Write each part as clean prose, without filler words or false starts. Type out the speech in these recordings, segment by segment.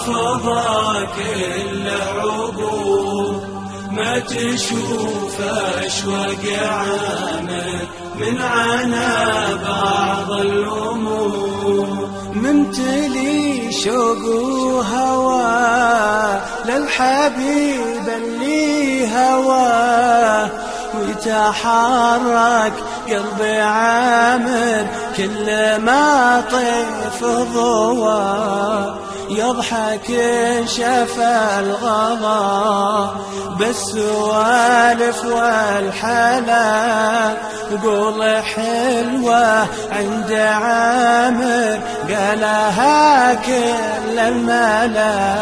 فضاك إلا عقوب ما تشوف أشواق عامر من عنا بعض الأمور ممتلي شوق وهوى للحبيب اللي هواه ويتحرك قلبي عامر كل ما طيف ضوى يضحك شفى الغضا بالسوالف والحلا قول حلوة عند عامر قالها كل الملا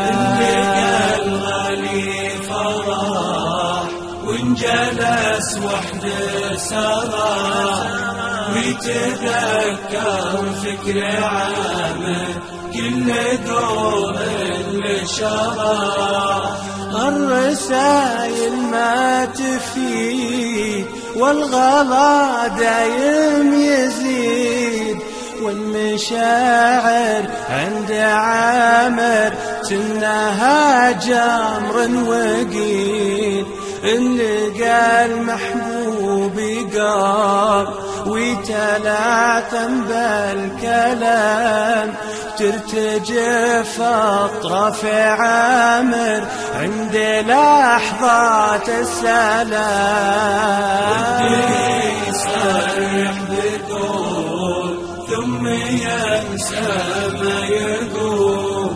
اللي قال غالي فرح وانجلس وحده سراح ويتذكر فكر عامر كل دور اللي شرح الرسايل ما تفيد والغلا دايم يزيد والمشاعر عند عامر تنها جمر وقيد اللي قال محبوبي قال ويتلاثم بالكلام ترتجف أطراف عامر عند لحظات السلام يصرح بقول ثم ينسى ما يقول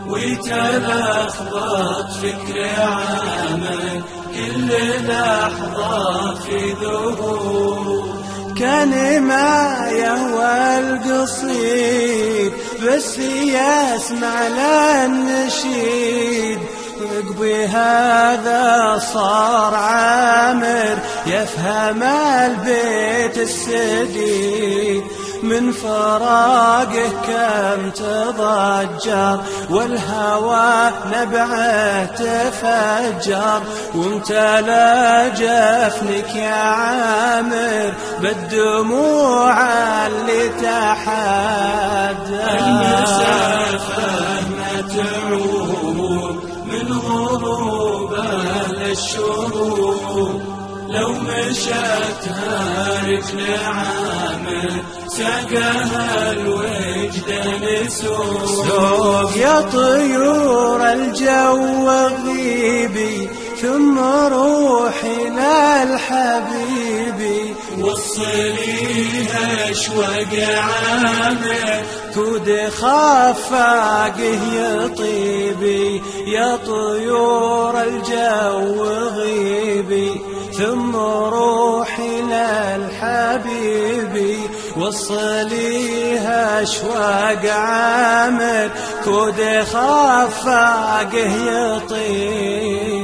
ويتلخبط فكر عامر كل لحظة في ذهول كان ما يهوى القصيد بس يسمع للنشيد وقبي هذا صار عامر يفهم البيت السديد من فراقه كم تضجر والهوى نبعه تفجر وامتلا جفنك يا عامر بالدموع اللي تحدى المسافة ما تعود من غروبه للشروق لو مشتها رجل عامر سقاها الوجدان سوق يا طيور الجو غيبي ثم روحي للحبيبي وصليها اشواق عامر كود خفاقه يطيبي يا طيور الجو غيبي ثم روحي للحبيبي وصليها اشواق عامر كود خفاقه يطيب